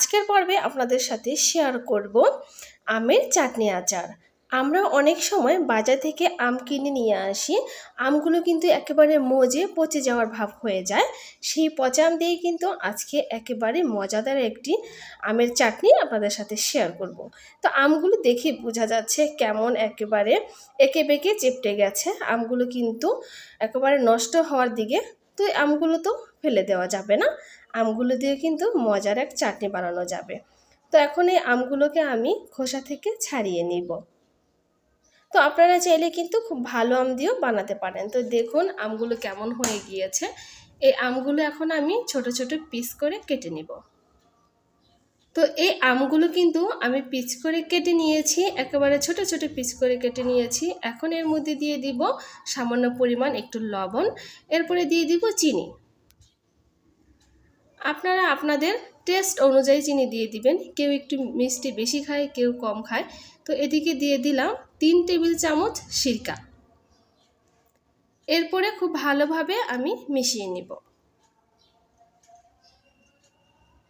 আজকের পর্বে আপনাদের সাথে শেয়ার করব আমের চাটনি আচার। আমরা অনেক সময় বাজার থেকে আম কিনে নিয়ে আসি, আমগুলো কিন্তু একেবারে মজে পচে যাওয়ার ভাব হয়ে যায়। সেই পচা আম দিয়ে কিন্তু আজকে একেবারে মজাদার একটি আমের চাটনি আপনাদের সাথে শেয়ার করব। তো আমগুলো দেখে বোঝা যাচ্ছে কেমন একেবারে এঁকে বেঁকে চেপটে গেছে, আমগুলো কিন্তু একেবারে নষ্ট হওয়ার দিকে। তো এই আমগুলো তো ফেলে দেওয়া যাবে না, আমগুলো দিয়ে কিন্তু মজার এক চাটনি বানানো যাবে। তো এখন এই আমগুলোকে আমি খোসা থেকে ছাড়িয়ে নিব। তো আপনারা চাইলে কিন্তু খুব ভালো আম দিয়েও বানাতে পারেন। তো দেখুন আমগুলো কেমন হয়ে গিয়েছে। এই আমগুলো এখন আমি ছোট ছোট পিস করে কেটে নিব। তো এই আমগুলো কিন্তু আমি পিস করে কেটে নিয়েছি, একেবারে ছোট ছোট পিস করে কেটে নিয়েছি। এখন এর মধ্যে দিয়ে দিব সামান্য পরিমাণ একটু লবণ, এরপরে দিয়ে দিব চিনি। আপনারা আপনাদের টেস্ট অনুযায়ী চিনি দিয়ে দিবেন, কেউ একটু মিষ্টি বেশি খায়, কেউ কম খায়। তো এদিকে দিয়ে দিলাম 3 টেবিল চামচ সিরকা। এরপরে খুব ভালোভাবে আমি মিশিয়ে নিব।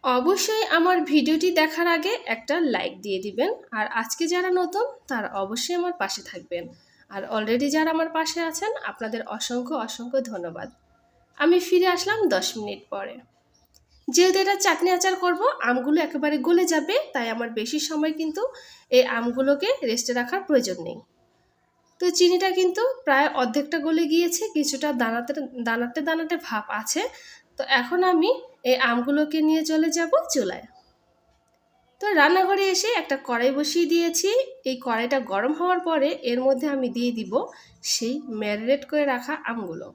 অবশ্যই আমার ভিডিওটি দেখার আগে একটা লাইক দিয়ে দিবেন, আর আজকে যারা নতুন তারা অবশ্যই আমার পাশে থাকবেন, আর অলরেডি যারা আমার পাশে আছেন আপনাদের অসংখ্য অসংখ্য ধন্যবাদ। আমি ফিরে আসলাম 10 মিনিট পরে। যেহেতু এটা চাটনি আচার করব, আমগুলো একেবারে গলে যাবে, তাই আমার বেশি সময় কিন্তু এই আমগুলোকে রেস্টে রাখার প্রয়োজন নেই। তো চিনিটা কিন্তু প্রায় অর্ধেকটা গলে গিয়েছে, কিছুটা দানাতে দানাতে দানাতে ভাব আছে। তো এখন আমি এই আমগুলোকে নিয়ে চলে যাব চুলায়। তো রান্নাঘরে এসে একটা কড়াই বসিয়ে দিয়েছি। এই কড়াইটা গরম হওয়ার পরে এর মধ্যে আমি দিয়ে দিব সেই ম্যারিনেট করে রাখা আমগুলো।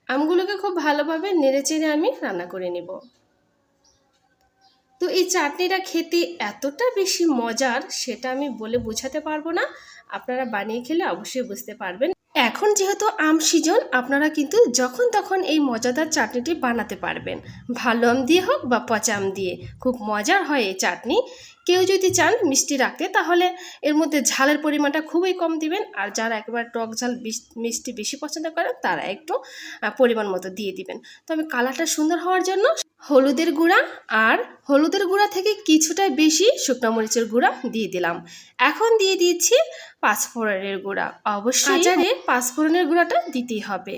আমগুলোকে খুব ভালোভাবে নেড়েচেড়ে আমি রান্না করে নেব। তো এই চাটনিটা খেতে এতটা বেশি মজার, সেটা আমি বলে বোঝাতে পারবো না। আপনারা বানিয়ে খেলে অবশ্যই বুঝতে পারবেন। এখন যেহেতু আম সিজন, আপনারা কিন্তু যখন তখন এই মজাদার চাটনিটি বানাতে পারবেন, ভালো আম দিয়ে হোক বা পচা আম দিয়ে। খুব মজার হয় এই চাটনি। কেউ যদি চান মিষ্টি রাখতে, তাহলে এর মধ্যে ঝালের পরিমাণটা খুবই কম দিবেন, আর যারা একেবারে টক ঝাল মিষ্টি বেশি পছন্দ করেন তারা একটু পরিমাণ মতো দিয়ে দিবেন। তবে কালারটা সুন্দর হওয়ার জন্য হলুদের গুঁড়া, আর হলুদের গুঁড়া থেকে কিছুটা বেশি শুকনো মরিচের গুঁড়া দিয়ে দিলাম। এখন দিয়ে দিচ্ছি পাঁচফোড়নের গুঁড়া। অবশ্যই আচারে পাঁচফোড়নের গুঁড়াটা দিতেই হবে।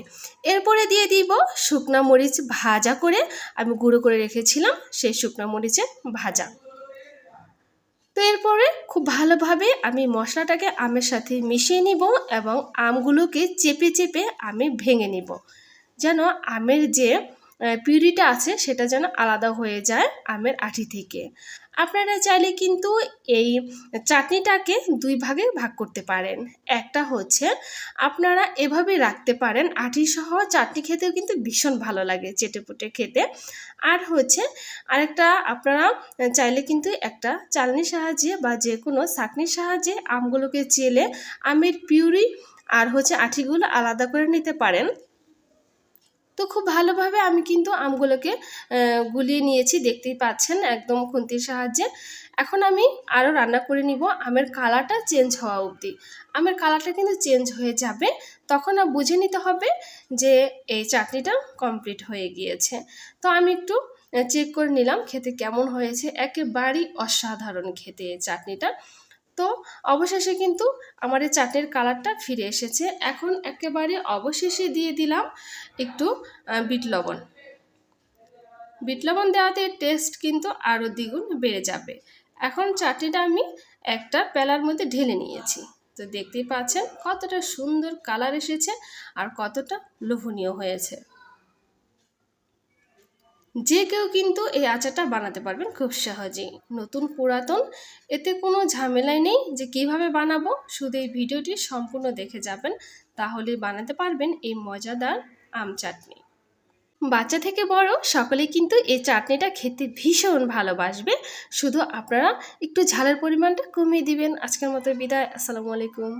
এরপরে দিয়ে দিব শুকনো মরিচ ভাজা করে আমি গুঁড়ো করে রেখেছিলাম, সেই শুকনো মরিচের ভাজা। তো এরপরে খুব ভালোভাবে আমি মশলাটাকে আমের সাথে মিশিয়ে নিব, এবং আমগুলোকে চেপে চেপে আমি ভেঙে নিব, যেন আমের যে পিউরিটা আছে সেটা যেন আলাদা হয়ে যায় আমের আঁটি থেকে। আপনারা চাইলে কিন্তু এই চাটনিটাকে 2 ভাগে ভাগ করতে পারেন। একটা হচ্ছে আপনারা এভাবে রাখতে পারেন, আঁটি সহ চাটনি খেতেও কিন্তু ভীষণ ভালো লাগে চেটেপুটে খেতে। আর হচ্ছে আরেকটা, আপনারা চাইলে কিন্তু একটা চালনির সাহায্যে বা যে কোনো ছাঁকনির সাহায্যে আমগুলোকে চেলে আমের পিউরি আর হচ্ছে আঁটিগুলো আলাদা করে নিতে পারেন। তো খুব ভালোভাবে আমি কিন্তু আমগুলোকে গুলিয়ে নিয়েছি, দেখতেই পাচ্ছেন একদম খুন্তির সাহায্যে। এখন আমি আরও রান্না করে নিব আমের কালারটা চেঞ্জ হওয়া অবধি। আমের কালারটা কিন্তু চেঞ্জ হয়ে যাবে, তখন বুঝে নিতে হবে যে এই চাটনিটা কমপ্লিট হয়ে গিয়েছে। তো আমি একটু চেক করে নিলাম খেতে কেমন হয়েছে। একেবারেই অসাধারণ খেতে এই চাটনিটা। তো অবশেষে কিন্তু আমার এই চাটনির কালারটা ফিরে এসেছে। এখন একেবারে অবশেষে দিয়ে দিলাম একটু বিট লবণ। বিট লবণ দেওয়াতে টেস্ট কিন্তু আরও দ্বিগুণ বেড়ে যাবে। এখন চাটনিটা আমি একটা প্যালার মধ্যে ঢেলে নিয়েছি। তো দেখতেই পাচ্ছেন কতটা সুন্দর কালার এসেছে আর কতটা লোভনীয় হয়েছে। যে কেউ কিন্তু এই আচারটা বানাতে পারবেন খুব সহজেই, নতুন পুরাতন এতে কোনো ঝামেলাই নেই। যে কিভাবে বানাবো, শুধু এই ভিডিওটি সম্পূর্ণ দেখে যাবেন, তাহলে বানাতে পারবেন এই মজাদার আম চাটনি। বাচ্চা থেকে বড় সকলেই কিন্তু এই চাটনিটা খেতে ভীষণ ভালোবাসবে। শুধু আপনারা একটু ঝালের পরিমাণটা কমিয়ে দিবেন। আজকের মতো বিদায়। আসসালামু আলাইকুম।